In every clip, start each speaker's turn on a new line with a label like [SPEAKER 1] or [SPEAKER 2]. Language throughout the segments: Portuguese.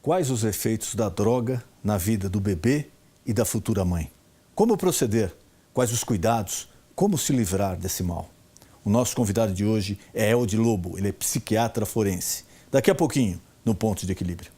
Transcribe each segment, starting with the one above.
[SPEAKER 1] quais os efeitos da droga na vida do bebê e da futura mãe. Como proceder? Quais os cuidados? Como se livrar desse mal? O nosso convidado de hoje é Eldi Lobo, ele é psiquiatra forense. Daqui a pouquinho, no Ponto de Equilíbrio.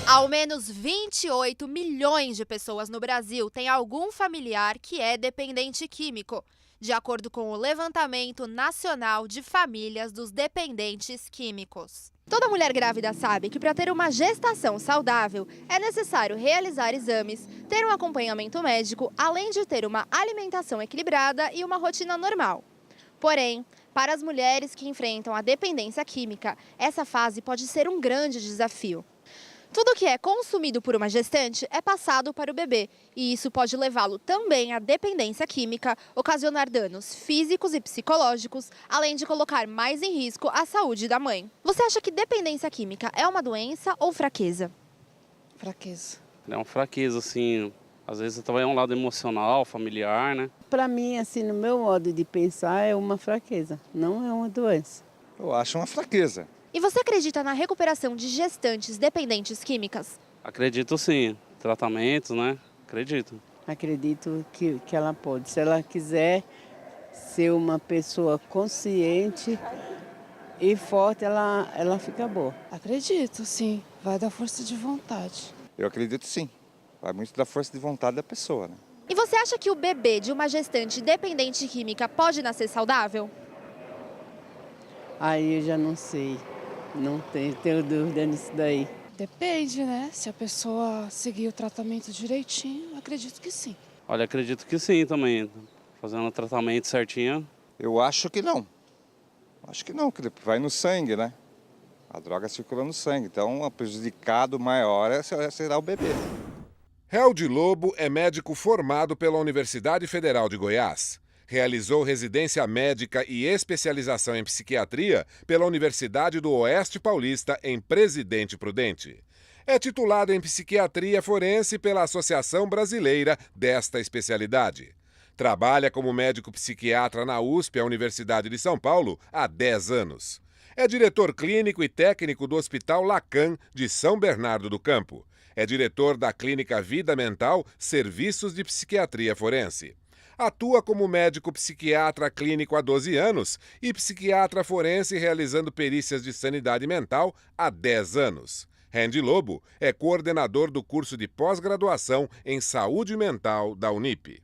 [SPEAKER 2] Ao menos 28 milhões de pessoas no Brasil têm algum familiar que é dependente químico, de acordo com o Levantamento Nacional de Famílias dos Dependentes Químicos. Toda mulher grávida sabe que para ter uma gestação saudável é necessário realizar exames, ter um acompanhamento médico, além de ter uma alimentação equilibrada e uma rotina normal. Porém, para as mulheres que enfrentam a dependência química, essa fase pode ser um grande desafio. Tudo que é consumido por uma gestante é passado para o bebê, e isso pode levá-lo também à dependência química, ocasionar danos físicos e psicológicos, além de colocar mais em risco a saúde da mãe. Você acha que dependência química é uma doença ou fraqueza?
[SPEAKER 3] Fraqueza.
[SPEAKER 4] É uma fraqueza, assim, às vezes também é um lado emocional, familiar, né?
[SPEAKER 3] Para mim, assim, no meu modo de pensar, é uma fraqueza, não é uma doença.
[SPEAKER 5] Eu acho uma fraqueza.
[SPEAKER 2] E você acredita na recuperação de gestantes dependentes químicas?
[SPEAKER 4] Acredito sim, tratamentos, né? Acredito.
[SPEAKER 3] Acredito que ela pode. Se ela quiser ser uma pessoa consciente e forte, ela fica boa.
[SPEAKER 6] Acredito, sim. Vai dar força de vontade.
[SPEAKER 5] Eu acredito sim. Vai muito da força de vontade da pessoa, né?
[SPEAKER 2] E você acha que o bebê de uma gestante dependente química pode nascer saudável?
[SPEAKER 3] Aí eu já não sei. Não tenho dúvida nisso daí.
[SPEAKER 6] Depende, né? Se a pessoa seguir o tratamento direitinho, acredito que sim.
[SPEAKER 4] Olha, acredito que sim também. Fazendo o tratamento certinho.
[SPEAKER 5] Eu acho que não. Acho que não, porque vai no sangue, né? A droga circula no sangue, então o prejudicado maior será o bebê.
[SPEAKER 7] Eldi Lobo é médico formado pela Universidade Federal de Goiás. Realizou residência médica e especialização em psiquiatria pela Universidade do Oeste Paulista, em Presidente Prudente. É titulado em psiquiatria forense pela Associação Brasileira desta especialidade. Trabalha como médico psiquiatra na USP, a Universidade de São Paulo, há 10 anos. É diretor clínico e técnico do Hospital Lacan, de São Bernardo do Campo. É diretor da Clínica Vida Mental, Serviços de Psiquiatria Forense. Atua como médico psiquiatra clínico há 12 anos e psiquiatra forense realizando perícias de sanidade mental há 10 anos. Eldi Lobo é coordenador do curso de pós-graduação em saúde mental da Unip.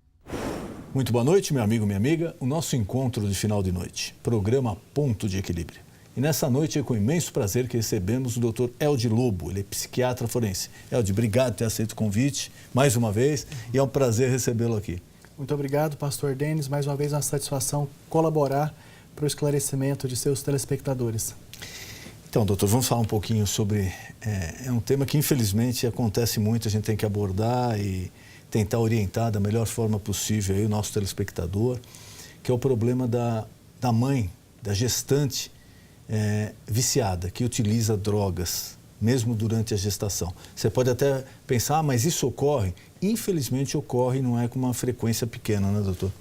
[SPEAKER 1] Muito boa noite, meu amigo, minha amiga. O nosso encontro de final de noite, programa Ponto de Equilíbrio. E nessa noite é com imenso prazer que recebemos o Dr. Eldi Lobo, ele é psiquiatra forense. Eldi, obrigado por ter aceito o convite mais uma vez e é um prazer recebê-lo aqui.
[SPEAKER 8] Muito obrigado, pastor Denis. Mais uma vez, uma satisfação colaborar para o esclarecimento de seus telespectadores.
[SPEAKER 1] Então, doutor, vamos falar um pouquinho sobre... É um tema que, infelizmente, acontece muito, a gente tem que abordar e tentar orientar da melhor forma possível aí o nosso telespectador, que é o problema da mãe, da gestante viciada, que utiliza drogas, mesmo durante a gestação. Você pode até pensar, mas isso ocorre? Infelizmente ocorre, não é com uma frequência pequena, né, doutor?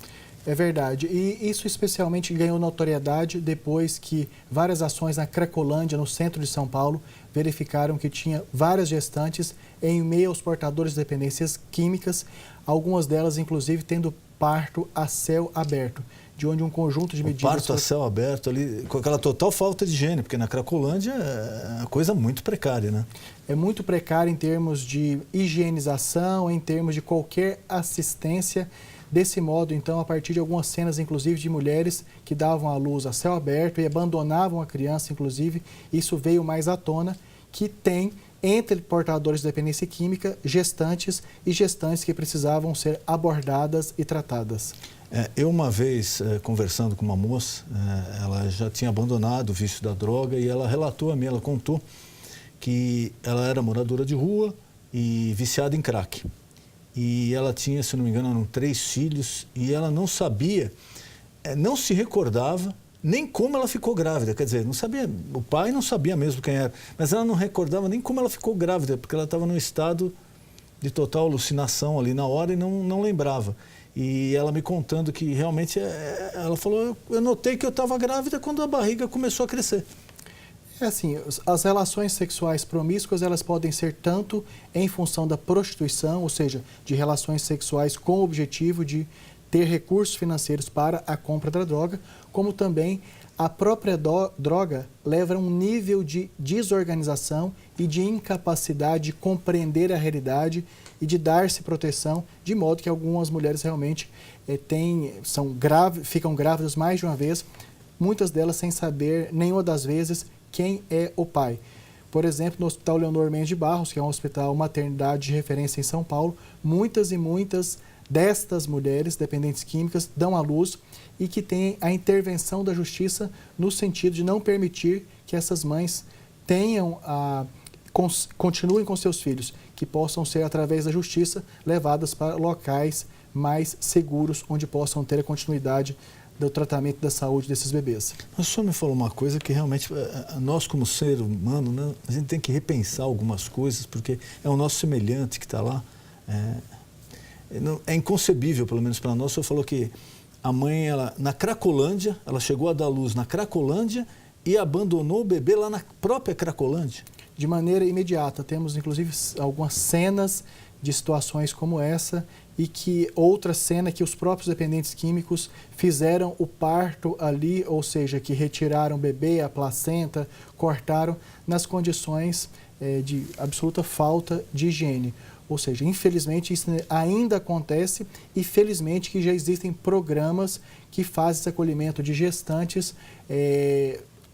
[SPEAKER 8] É verdade. E isso especialmente ganhou notoriedade depois que várias ações na Cracolândia, no centro de São Paulo, verificaram que tinha várias gestantes em meio aos portadores de dependências químicas, algumas delas, inclusive, tendo parto a céu aberto, de onde um conjunto de medidas...
[SPEAKER 1] Parto a céu aberto ali, com aquela total falta de higiene, porque na Cracolândia é uma coisa muito precária, né?
[SPEAKER 8] É muito precário em termos de higienização, em termos de qualquer assistência. Desse modo, então, a partir de algumas cenas, inclusive, de mulheres que davam à luz a céu aberto e abandonavam a criança, inclusive, isso veio mais à tona, que tem, entre portadores de dependência química, gestantes e gestantes que precisavam ser abordadas e tratadas.
[SPEAKER 1] Eu uma vez, conversando com uma moça, ela já tinha abandonado o vício da droga e ela relatou a mim, ela contou que ela era moradora de rua e viciada em crack. E ela tinha, se não me engano, eram 3 filhos e ela não sabia, não se recordava nem como ela ficou grávida, quer dizer, não sabia, o pai não sabia mesmo quem era, mas ela não recordava nem como ela ficou grávida, porque ela estava num estado de total alucinação ali na hora e não lembrava. E ela me contando que realmente, ela falou, eu notei que eu estava grávida quando a barriga começou a crescer.
[SPEAKER 8] É assim, as relações sexuais promíscuas, elas podem ser tanto em função da prostituição, ou seja, de relações sexuais com o objetivo de ter recursos financeiros para a compra da droga, como também a própria droga leva a um nível de desorganização e de incapacidade de compreender a realidade e de dar-se proteção, de modo que algumas mulheres realmente ficam grávidas mais de uma vez, muitas delas sem saber nenhuma das vezes quem é o pai. Por exemplo, no Hospital Leonor Mendes de Barros, que é um hospital maternidade de referência em São Paulo, muitas e muitas destas mulheres dependentes químicas dão à luz e que têm a intervenção da justiça no sentido de não permitir que essas mães continuem com seus filhos, que possam ser, através da justiça, levadas para locais mais seguros, onde possam ter a continuidade do tratamento da saúde desses bebês.
[SPEAKER 1] Mas o senhor me falou uma coisa que realmente, nós como ser humano, né, a gente tem que repensar algumas coisas, porque é o nosso semelhante que está lá. É inconcebível, pelo menos para nós. O senhor falou que a mãe, na Cracolândia, ela chegou a dar luz na Cracolândia e abandonou o bebê lá na própria Cracolândia.
[SPEAKER 8] De maneira imediata. Temos, inclusive, algumas cenas de situações como essa e que outra cena que os próprios dependentes químicos fizeram o parto ali, ou seja, que retiraram o bebê, a placenta, cortaram nas condições de absoluta falta de higiene. Ou seja, infelizmente isso ainda acontece e felizmente que já existem programas que fazem esse acolhimento de gestantes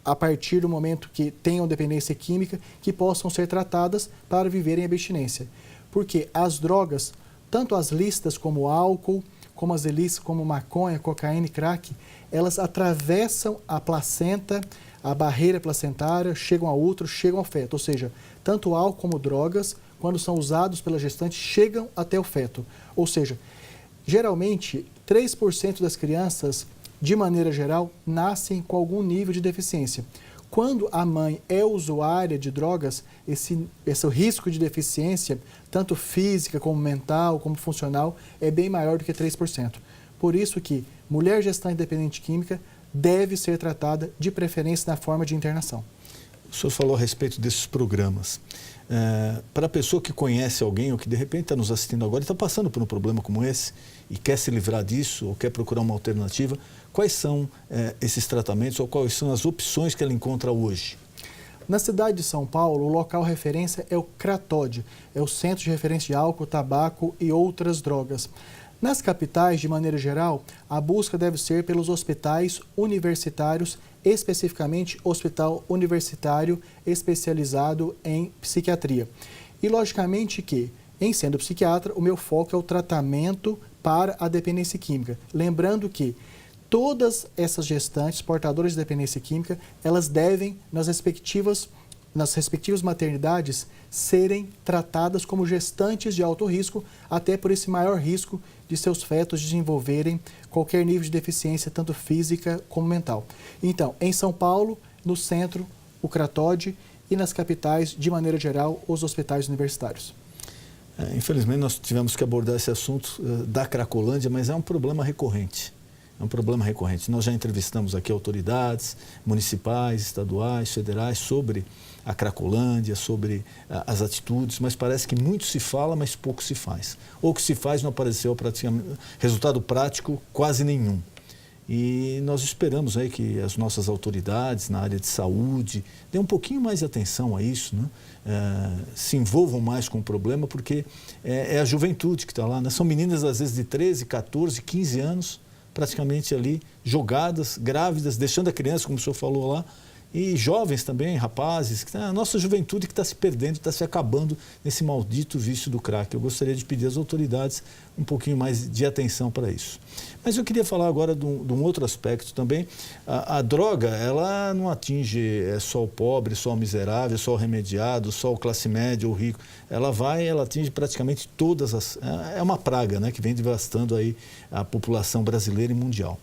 [SPEAKER 8] a partir do momento que tenham dependência química, que possam ser tratadas para viverem abstinência. Porque as drogas, tanto as lícitas como o álcool, como as ilícitas como maconha, cocaína e crack, elas atravessam a placenta, a barreira placentária, chegam ao útero, chegam ao feto. Ou seja, tanto o álcool como drogas, quando são usados pela gestante, chegam até o feto. Ou seja, geralmente, 3% das crianças, de maneira geral, nascem com algum nível de deficiência. Quando a mãe é usuária de drogas, esse risco de deficiência, tanto física como mental, como funcional, é bem maior do que 3%. Por isso que mulher gestante dependente química deve ser tratada de preferência na forma de internação.
[SPEAKER 1] O senhor falou a respeito desses programas. Para a pessoa que conhece alguém ou que de repente está nos assistindo agora e está passando por um problema como esse e quer se livrar disso ou quer procurar uma alternativa, quais são esses tratamentos ou quais são as opções que ela encontra hoje?
[SPEAKER 8] Na cidade de São Paulo, o local referência é o CRATOD, é o Centro de Referência de Álcool, Tabaco e Outras Drogas. Nas capitais, de maneira geral, a busca deve ser pelos hospitais universitários, especificamente Hospital Universitário especializado em psiquiatria. E, logicamente, que, em sendo psiquiatra, o meu foco é o tratamento para a dependência química. Lembrando que todas essas gestantes portadoras de dependência química, elas devem, nas respectivas maternidades, serem tratadas como gestantes de alto risco, até por esse maior risco de seus fetos desenvolverem qualquer nível de deficiência, tanto física como mental. Então, em São Paulo, no centro, o CRATOD, e nas capitais, de maneira geral, os hospitais universitários.
[SPEAKER 1] Infelizmente, nós tivemos que abordar esse assunto da Cracolândia, mas é um problema recorrente. É um problema recorrente. Nós já entrevistamos aqui autoridades municipais, estaduais, federais sobre a Cracolândia, sobre as atitudes, mas parece que muito se fala, mas pouco se faz. Ou que se faz não apareceu praticamente resultado prático quase nenhum. E nós esperamos aí que as nossas autoridades na área de saúde dêem um pouquinho mais de atenção a isso, né? Se envolvam mais com o problema, porque é a juventude que está lá, né? São meninas às vezes de 13, 14, 15 anos, praticamente ali jogadas, grávidas, deixando a criança, como o senhor falou lá, e jovens também, rapazes, a nossa juventude que está se perdendo, está se acabando nesse maldito vício do crack. Eu gostaria de pedir às autoridades um pouquinho mais de atenção para isso. Mas eu queria falar agora de um outro aspecto também. A droga, ela não atinge só o pobre, só o miserável, só o remediado, só o classe média ou rico. Ela atinge praticamente todas as... É uma praga, né, que vem devastando aí a população brasileira e mundial.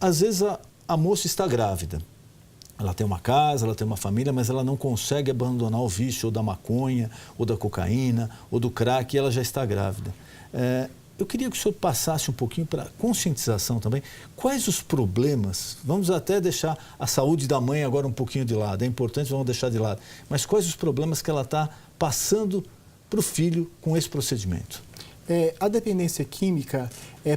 [SPEAKER 1] Às vezes a moça está grávida. Ela tem uma casa, ela tem uma família, mas ela não consegue abandonar o vício ou da maconha, ou da cocaína, ou do crack, e ela já está grávida. Eu queria que o senhor passasse um pouquinho para conscientização também. Quais os problemas? Vamos até deixar a saúde da mãe agora um pouquinho de lado. É importante, vamos deixar de lado. Mas quais os problemas que ela está passando para o filho com esse procedimento?
[SPEAKER 8] A dependência química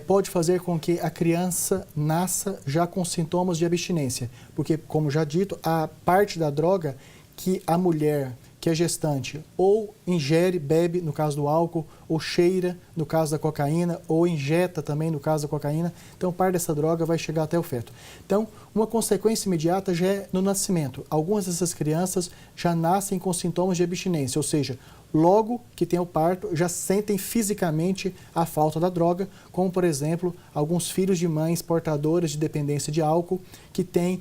[SPEAKER 8] pode fazer com que a criança nasça já com sintomas de abstinência, porque, como já dito, a parte da droga que a mulher, que é gestante, ou ingere, bebe, no caso do álcool, ou cheira, no caso da cocaína, ou injeta também, no caso da cocaína, então parte dessa droga vai chegar até o feto. Então, uma consequência imediata já é no nascimento. Algumas dessas crianças já nascem com sintomas de abstinência, ou seja, logo que tem o parto, já sentem fisicamente a falta da droga, como, por exemplo, alguns filhos de mães portadoras de dependência de álcool, que têm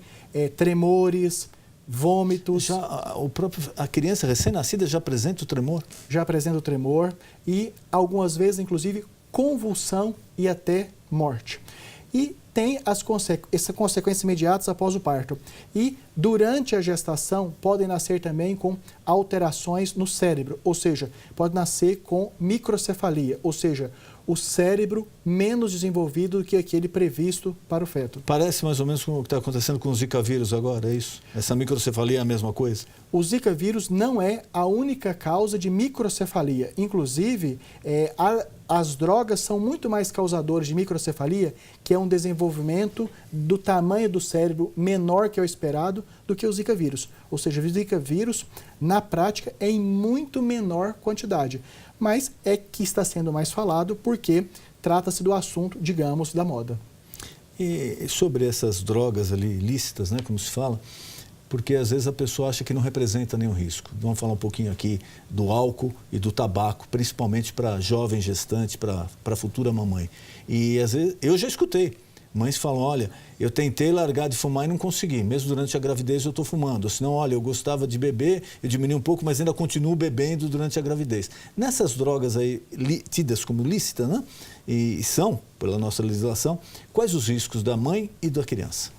[SPEAKER 8] tremores, vômitos.
[SPEAKER 1] A criança recém-nascida já apresenta o tremor?
[SPEAKER 8] Já apresenta o tremor e, algumas vezes, inclusive, convulsão e até morte. E tem essas consequências imediatas após o parto. E, durante a gestação, podem nascer também com alterações no cérebro, ou seja, pode nascer com microcefalia, ou seja, o cérebro menos desenvolvido do que aquele previsto para o feto.
[SPEAKER 1] Parece mais ou menos com o que está acontecendo com o Zika vírus agora, é isso? Essa microcefalia é a mesma coisa?
[SPEAKER 8] O Zika vírus não é a única causa de microcefalia. Inclusive, as drogas são muito mais causadoras de microcefalia, que é um desenvolvimento do tamanho do cérebro menor que é o esperado, do que o Zika vírus. Ou seja, o Zika vírus, na prática, é em muito menor quantidade. Mas é que está sendo mais falado porque trata-se do assunto, digamos, da moda.
[SPEAKER 1] E sobre essas drogas ali ilícitas, né, como se fala, porque às vezes a pessoa acha que não representa nenhum risco. Vamos falar um pouquinho aqui do álcool e do tabaco, principalmente para jovem gestante, para a futura mamãe. E às vezes eu já escutei mães falam, olha, eu tentei largar de fumar e não consegui, mesmo durante a gravidez eu estou fumando. Ou senão, olha, eu gostava de beber, eu diminui um pouco, mas ainda continuo bebendo durante a gravidez. Nessas drogas aí, tidas como lícitas, né? E são, pela nossa legislação, quais os riscos da mãe e da criança?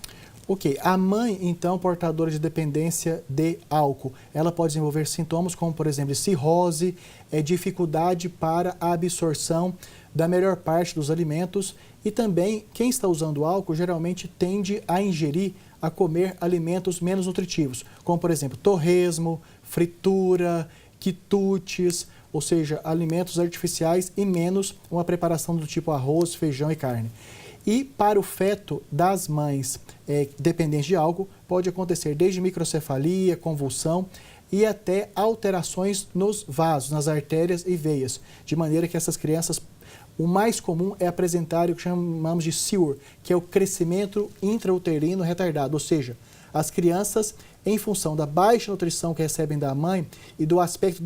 [SPEAKER 8] Ok, a mãe, então, portadora de dependência de álcool, ela pode desenvolver sintomas como, por exemplo, cirrose, dificuldade para a absorção da melhor parte dos alimentos e também quem está usando álcool geralmente tende a ingerir, a comer alimentos menos nutritivos, como, por exemplo, torresmo, fritura, quitutes, ou seja, alimentos artificiais e menos uma preparação do tipo arroz, feijão e carne. E para o feto das mães dependentes de álcool, pode acontecer desde microcefalia, convulsão e até alterações nos vasos, nas artérias e veias, de maneira que essas crianças, o mais comum é apresentar o que chamamos de SIUR, que é o crescimento intrauterino retardado, ou seja, as crianças, em função da baixa nutrição que recebem da mãe e do aspecto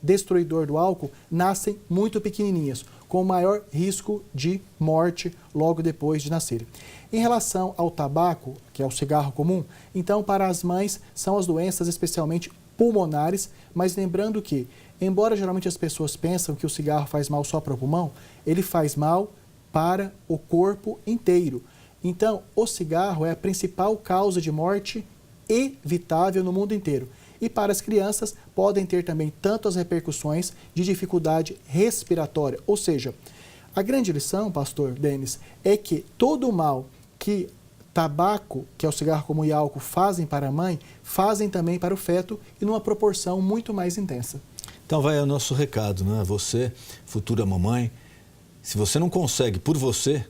[SPEAKER 8] destruidor do álcool, nascem muito pequenininhas, com maior risco de morte logo depois de nascerem. Em relação ao tabaco, que é o cigarro comum, então para as mães são as doenças especialmente pulmonares, mas lembrando que, embora geralmente as pessoas pensam que o cigarro faz mal só para o pulmão, ele faz mal para o corpo inteiro. Então, o cigarro é a principal causa de morte evitável no mundo inteiro. E para as crianças, podem ter também tanto as repercussões de dificuldade respiratória. Ou seja, a grande lição, pastor Denis, é que todo o mal que tabaco, que é o cigarro comum e álcool, fazem para a mãe, fazem também para o feto e numa proporção muito mais intensa.
[SPEAKER 1] Então vai o nosso recado, né? Você, futura mamãe, se você não consegue por você,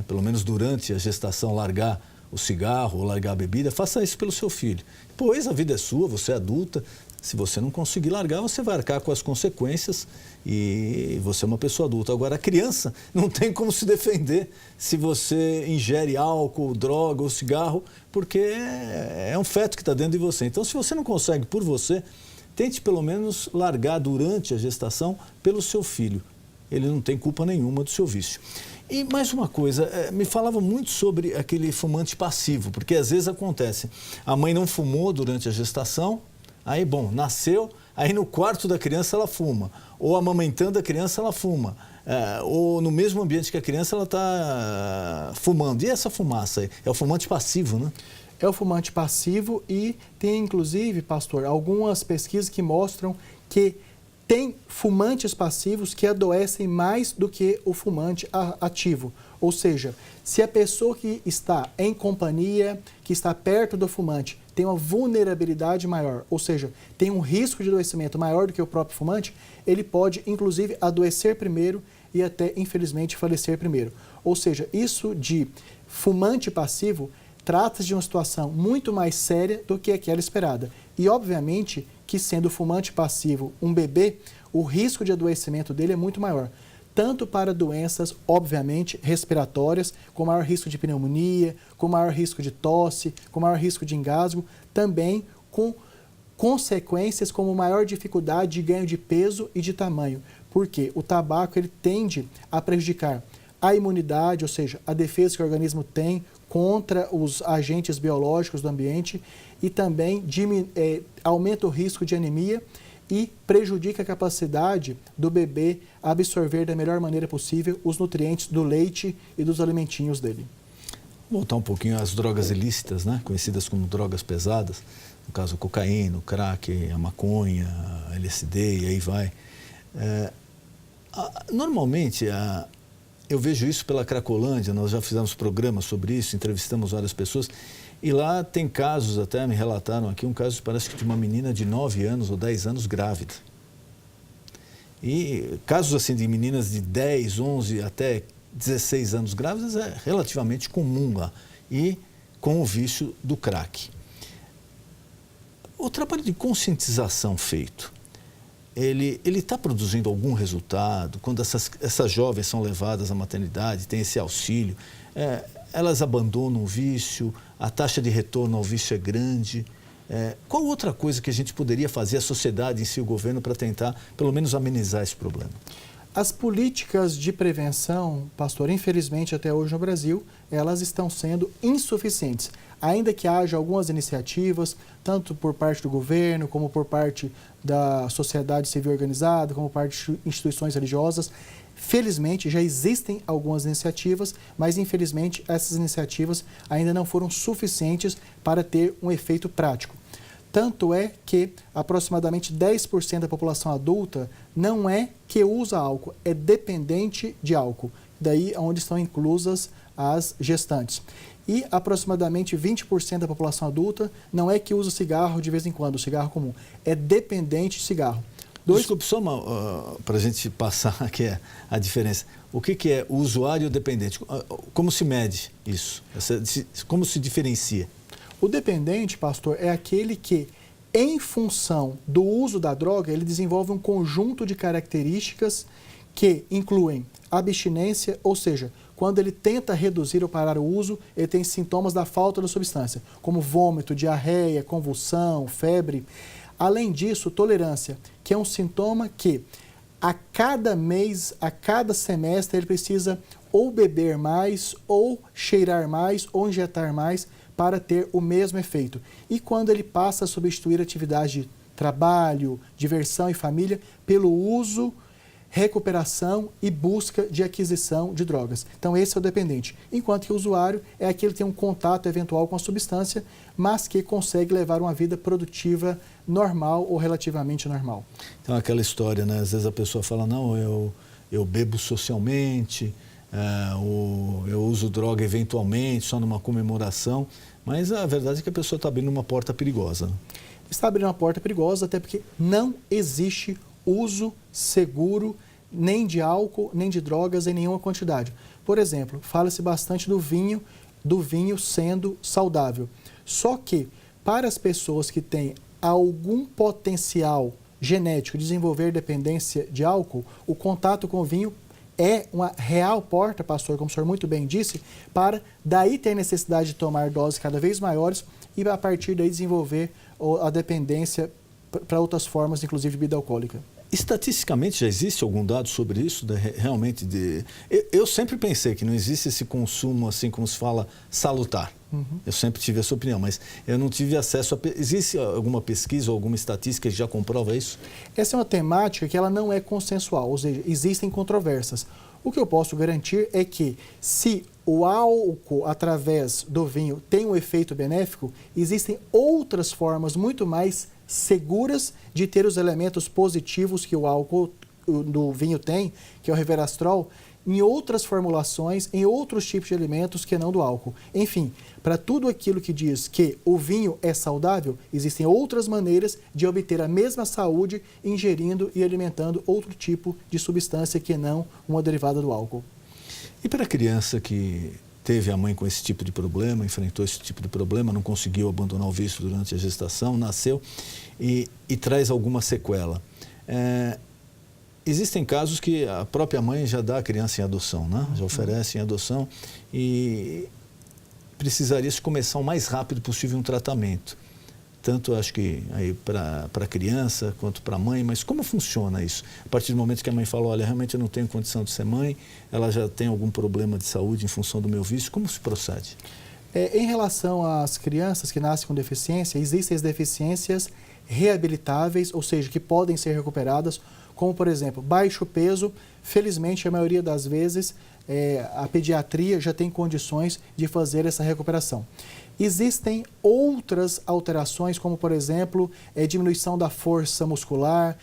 [SPEAKER 1] pelo menos durante a gestação, largar o cigarro ou largar a bebida, faça isso pelo seu filho. Pois a vida é sua, você é adulta, se você não conseguir largar, você vai arcar com as consequências e você é uma pessoa adulta. Agora, a criança não tem como se defender se você ingere álcool, droga ou cigarro, porque é um feto que está dentro de você. Então, se você não consegue por você, tente pelo menos largar durante a gestação pelo seu filho. Ele não tem culpa nenhuma do seu vício. E mais uma coisa, me falava muito sobre aquele fumante passivo, porque às vezes acontece, a mãe não fumou durante a gestação, Aí, bom, nasceu, aí no quarto da criança ela fuma, ou amamentando a criança ela fuma, ou no mesmo ambiente que a criança ela está fumando. E essa fumaça aí? É o fumante passivo, né?
[SPEAKER 8] É o fumante passivo e tem, inclusive, pastor, algumas pesquisas que mostram que tem fumantes passivos que adoecem mais do que o fumante ativo. Ou seja, se a pessoa que está em companhia, que está perto do fumante, tem uma vulnerabilidade maior, ou seja, tem um risco de adoecimento maior do que o próprio fumante, ele pode, inclusive, adoecer primeiro e até, infelizmente, falecer primeiro. Ou seja, isso de fumante passivo trata-se de uma situação muito mais séria do que aquela esperada. E, obviamente, que sendo fumante passivo um bebê, o risco de adoecimento dele é muito maior. Tanto para doenças, obviamente, respiratórias, com maior risco de pneumonia, com maior risco de tosse, com maior risco de engasgo, também com consequências como maior dificuldade de ganho de peso e de tamanho. Porque o tabaco ele tende a prejudicar a imunidade, ou seja, a defesa que o organismo tem contra os agentes biológicos do ambiente e também aumenta o risco de anemia e prejudica a capacidade do bebê absorver da melhor maneira possível os nutrientes do leite e dos alimentinhos dele.
[SPEAKER 1] Voltar um pouquinho às drogas ilícitas, né? Conhecidas como drogas pesadas, no caso a cocaína, o crack, a maconha, a LSD e aí vai. Normalmente, eu vejo isso pela Cracolândia, nós já fizemos programas sobre isso, entrevistamos várias pessoas, e lá tem casos, até me relataram aqui, um caso parece que de uma menina de 9 anos ou 10 anos grávida. E casos assim de meninas de 10, 11 até 16 anos grávidas é relativamente comum lá, e com o vício do crack. O trabalho de conscientização feito, ele está produzindo algum resultado? Quando essas jovens são levadas à maternidade, tem esse auxílio, elas abandonam o vício, a taxa de retorno ao vício é grande. Qual outra coisa que a gente poderia fazer, a sociedade em si, o governo, para tentar, pelo menos, amenizar esse problema?
[SPEAKER 8] As políticas de prevenção, pastor, infelizmente até hoje no Brasil, elas estão sendo insuficientes. Ainda que haja algumas iniciativas, tanto por parte do governo, como por parte da sociedade civil organizada, como por parte de instituições religiosas, felizmente já existem algumas iniciativas, mas infelizmente essas iniciativas ainda não foram suficientes para ter um efeito prático. Tanto é que aproximadamente 10% da população adulta não é que usa álcool, é dependente de álcool. Daí onde estão inclusas as gestantes. E aproximadamente 20% da população adulta não é que usa cigarro de vez em quando, cigarro comum, é dependente de cigarro.
[SPEAKER 1] Desculpe, só para a gente passar aqui a diferença. O que é o usuário dependente? Como se mede isso? Como se diferencia?
[SPEAKER 8] O dependente, pastor, é aquele que, em função do uso da droga, ele desenvolve um conjunto de características que incluem abstinência, ou seja, quando ele tenta reduzir ou parar o uso, ele tem sintomas da falta da substância, como vômito, diarreia, convulsão, febre. Além disso, tolerância, que é um sintoma que a cada mês, a cada semestre, ele precisa ou beber mais, ou cheirar mais, ou injetar mais para ter o mesmo efeito. E quando ele passa a substituir atividade de trabalho, diversão e família pelo uso, recuperação e busca de aquisição de drogas. Então esse é o dependente. Enquanto que o usuário é aquele que tem um contato eventual com a substância, mas que consegue levar uma vida produtiva normal ou relativamente normal.
[SPEAKER 1] Então aquela história, né? Às vezes a pessoa fala, não, eu bebo socialmente, eu uso droga eventualmente, só numa comemoração, mas a verdade é que a pessoa está abrindo uma porta perigosa. Né?
[SPEAKER 8] Está abrindo uma porta perigosa até porque não existe uso seguro nem de álcool, nem de drogas em nenhuma quantidade. Por exemplo, fala-se bastante do vinho sendo saudável. Só que, para as pessoas que têm algum potencial genético de desenvolver dependência de álcool, o contato com o vinho é uma real porta, pastor, como o senhor muito bem disse, para daí ter necessidade de tomar doses cada vez maiores e a partir daí desenvolver a dependência para outras formas, inclusive bebida alcoólica.
[SPEAKER 1] Estatisticamente já existe algum dado sobre isso? Realmente eu sempre pensei que não existe esse consumo, assim como se fala, salutar. Eu sempre tive essa opinião, mas eu não tive acesso a... Existe alguma pesquisa ou alguma estatística que já comprova isso?
[SPEAKER 8] Essa é uma temática que ela não é consensual, ou seja, existem controvérsias. O que eu posso garantir é que se o álcool através do vinho tem um efeito benéfico, existem outras formas muito mais seguras de ter os elementos positivos que o álcool do vinho tem, que é o resveratrol, em outras formulações, em outros tipos de alimentos que não do álcool. Enfim, para tudo aquilo que diz que o vinho é saudável, existem outras maneiras de obter a mesma saúde ingerindo e alimentando outro tipo de substância que não uma derivada do álcool.
[SPEAKER 1] E para a criança que teve a mãe com esse tipo de problema, enfrentou esse tipo de problema, não conseguiu abandonar o vício durante a gestação, nasceu e traz alguma sequela. Existem casos que a própria mãe já dá a criança em adoção, né? Já oferece em adoção e precisaria se começar o mais rápido possível um tratamento. Tanto acho que aí para a criança quanto para a mãe, mas como funciona isso? A partir do momento que a mãe fala, olha, realmente eu não tenho condição de ser mãe, ela já tem algum problema de saúde em função do meu vício, como se procede?
[SPEAKER 8] Em relação às crianças que nascem com deficiência, existem as deficiências reabilitáveis, ou seja, que podem ser recuperadas, como, por exemplo, baixo peso. Felizmente, a maioria das vezes, a pediatria já tem condições de fazer essa recuperação. Existem outras alterações, como, por exemplo, diminuição da força muscular,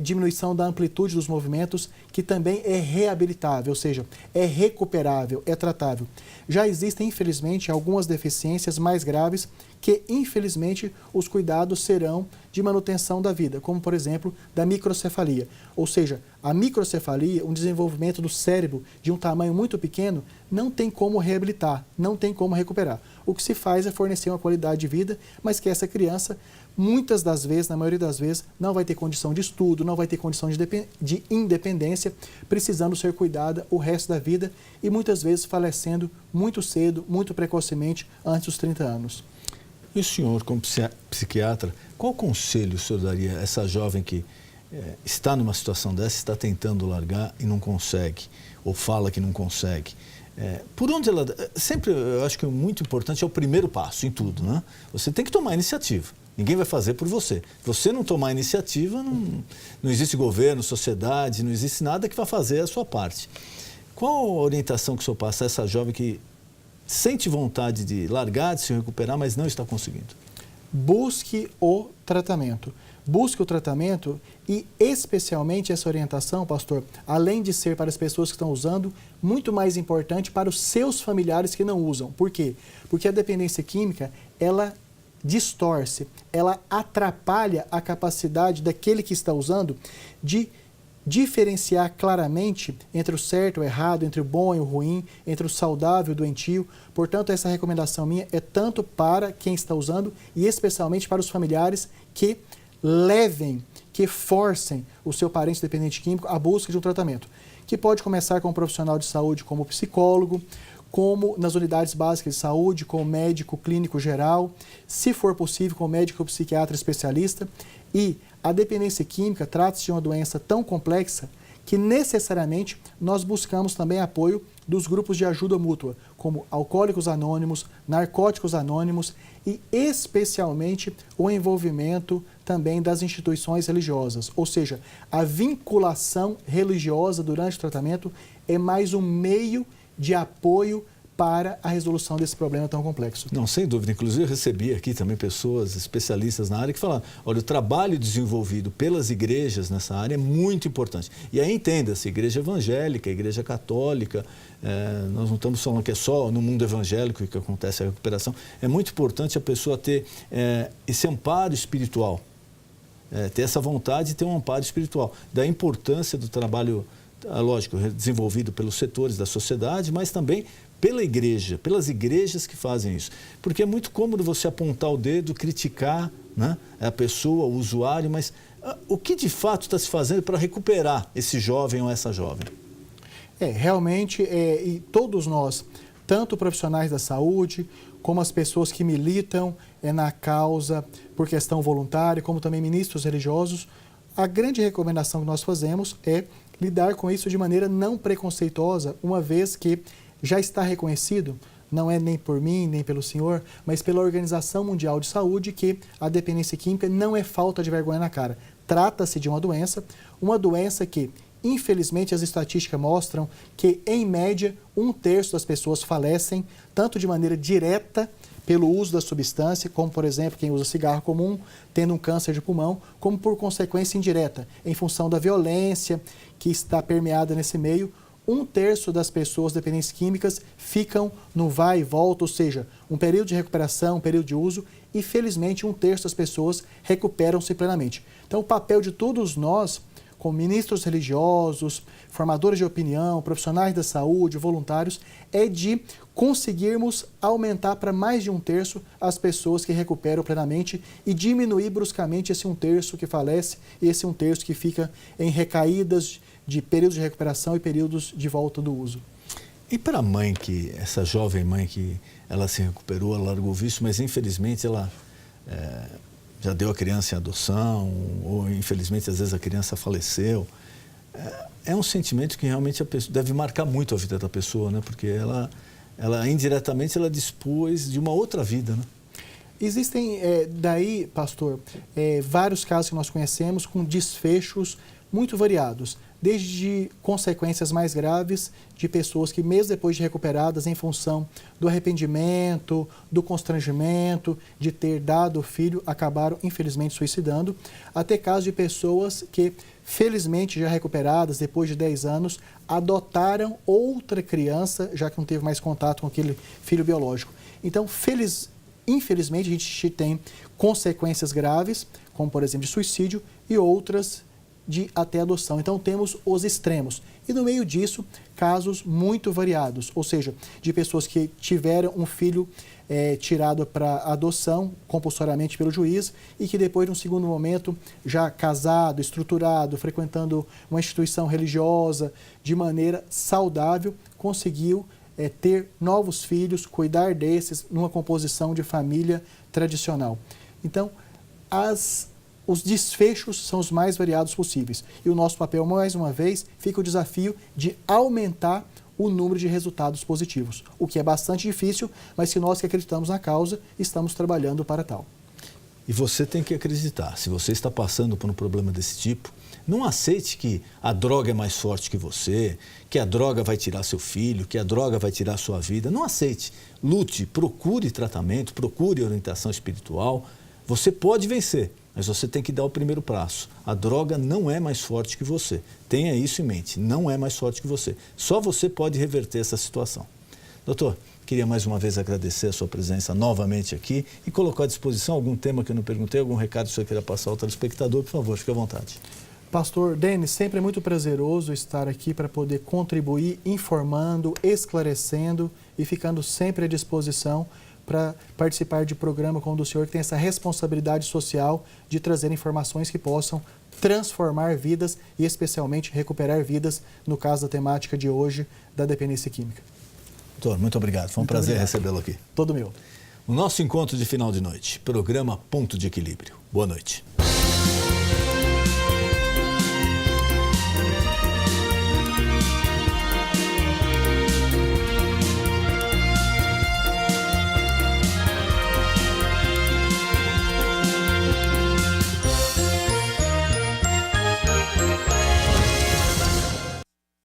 [SPEAKER 8] diminuição da amplitude dos movimentos, que também é reabilitável, ou seja, é recuperável, é tratável. Já existem, infelizmente, algumas deficiências mais graves que, infelizmente, os cuidados serão de manutenção da vida, como, por exemplo, da microcefalia. Ou seja, a microcefalia, um desenvolvimento do cérebro de um tamanho muito pequeno, não tem como reabilitar, não tem como recuperar. O que se faz é fornecer uma qualidade de vida, mas que essa criança, muitas das vezes, na maioria das vezes, não vai ter condição de estudo, não vai ter condição de independência, precisando ser cuidada o resto da vida e muitas vezes falecendo muito cedo, muito precocemente, antes dos 30 anos.
[SPEAKER 1] E o senhor, como psiquiatra, qual conselho o senhor daria a essa jovem que está numa situação dessa, está tentando largar e não consegue, ou fala que não consegue? Por onde ela... Sempre, eu acho que o muito importante é o primeiro passo em tudo, né? Você tem que tomar iniciativa. Ninguém vai fazer por você. Se você não tomar iniciativa, não existe governo, sociedade, não existe nada que vá fazer a sua parte. Qual a orientação que o senhor passa a essa jovem que sente vontade de largar, de se recuperar, mas não está conseguindo?
[SPEAKER 8] Busque o tratamento. Busque o tratamento e, especialmente, essa orientação, pastor, além de ser para as pessoas que estão usando, muito mais importante para os seus familiares que não usam. Por quê? Porque a dependência química, ela distorce, ela atrapalha a capacidade daquele que está usando de diferenciar claramente entre o certo e o errado, entre o bom e o ruim, entre o saudável e o doentio. Portanto, essa recomendação minha é tanto para quem está usando e especialmente para os familiares que levem, que forcem o seu parente dependente químico à busca de um tratamento, que pode começar com um profissional de saúde como psicólogo, como nas unidades básicas de saúde, com o médico clínico geral, se for possível, com o médico psiquiatra especialista. E a dependência química trata-se de uma doença tão complexa que necessariamente nós buscamos também apoio dos grupos de ajuda mútua, como Alcoólicos Anônimos, Narcóticos Anônimos e especialmente o envolvimento também das instituições religiosas. Ou seja, a vinculação religiosa durante o tratamento é mais um meio de apoio para a resolução desse problema tão complexo.
[SPEAKER 1] Não, sem dúvida. Inclusive, eu recebi aqui também pessoas especialistas na área que falaram, olha, o trabalho desenvolvido pelas igrejas nessa área é muito importante. E aí entenda-se, igreja evangélica, igreja católica, nós não estamos falando que é só no mundo evangélico que acontece a recuperação. É muito importante a pessoa ter esse amparo espiritual, ter essa vontade de ter um amparo espiritual, da importância do trabalho, lógico, desenvolvido pelos setores da sociedade, mas também pela igreja, pelas igrejas que fazem isso. Porque é muito cômodo você apontar o dedo, criticar, né, a pessoa, o usuário, mas o que de fato está se fazendo para recuperar esse jovem ou essa jovem?
[SPEAKER 8] Realmente, e todos nós, tanto profissionais da saúde, como as pessoas que militam na causa por questão voluntária, como também ministros religiosos, A grande recomendação que nós fazemos é lidar com isso de maneira não preconceituosa, uma vez que já está reconhecido, não é nem por mim, nem pelo senhor, mas pela Organização Mundial de Saúde, que a dependência química não é falta de vergonha na cara. Trata-se de uma doença que, infelizmente, as estatísticas mostram que, em média, 1/3 das pessoas falecem, tanto de maneira direta, pelo uso da substância, como, por exemplo, quem usa cigarro comum, tendo um câncer de pulmão, como por consequência indireta, em função da violência que está permeada nesse meio. 1/3 das pessoas dependentes químicas ficam no vai e volta, ou seja, um período de recuperação, um período de uso, e felizmente 1/3 das pessoas recuperam-se plenamente. Então, o papel de todos nós, como ministros religiosos, formadores de opinião, profissionais da saúde, voluntários, é de conseguirmos aumentar para mais de 1/3 as pessoas que recuperam plenamente e diminuir bruscamente esse 1/3 que falece e esse 1/3 que fica em recaídas de períodos de recuperação e períodos de volta do uso.
[SPEAKER 1] E para a mãe, essa jovem mãe que ela se recuperou, ela largou o vício, mas infelizmente ela já deu a criança em adoção, ou infelizmente às vezes a criança faleceu. É um sentimento que realmente a pessoa deve marcar muito a vida da pessoa, né? Porque ela indiretamente ela dispôs de uma outra vida, né?
[SPEAKER 8] Existem daí, pastor, vários casos que nós conhecemos com desfechos muito variados, desde consequências mais graves de pessoas que, mesmo depois de recuperadas, em função do arrependimento, do constrangimento, de ter dado o filho, acabaram, infelizmente, suicidando, até casos de pessoas que, felizmente, já recuperadas, depois de 10 anos, adotaram outra criança, já que não teve mais contato com aquele filho biológico. Então, infelizmente, a gente tem consequências graves, como, por exemplo, de suicídio, e outras de até adoção. Então, temos os extremos. E no meio disso, casos muito variados, ou seja, de pessoas que tiveram um filho tirado para adoção compulsoriamente pelo juiz e que depois, num segundo momento, já casado, estruturado, frequentando uma instituição religiosa de maneira saudável, conseguiu ter novos filhos, cuidar desses numa composição de família tradicional. Então, os desfechos são os mais variados possíveis. E o nosso papel, mais uma vez, fica o desafio de aumentar o número de resultados positivos, o que é bastante difícil, mas se nós que acreditamos na causa, estamos trabalhando para tal.
[SPEAKER 1] E você tem que acreditar. Se você está passando por um problema desse tipo, não aceite que a droga é mais forte que você, que a droga vai tirar seu filho, que a droga vai tirar sua vida. Não aceite. Lute, procure tratamento, procure orientação espiritual. Você pode vencer, mas você tem que dar o primeiro passo. A droga não é mais forte que você. Tenha isso em mente, não é mais forte que você. Só você pode reverter essa situação. Doutor, queria mais uma vez agradecer a sua presença novamente aqui e colocar à disposição algum tema que eu não perguntei, algum recado que você queira passar ao telespectador, por favor, fique à vontade.
[SPEAKER 8] Pastor Denis, sempre é muito prazeroso estar aqui para poder contribuir, informando, esclarecendo e ficando sempre à disposição para participar de programa como o do senhor, que tem essa responsabilidade social de trazer informações que possam transformar vidas e especialmente recuperar vidas, no caso da temática de hoje, da dependência química.
[SPEAKER 1] Doutor, muito obrigado. Foi um prazer recebê-lo aqui.
[SPEAKER 8] Todo meu.
[SPEAKER 1] O nosso encontro de final de noite, programa Ponto de Equilíbrio. Boa noite.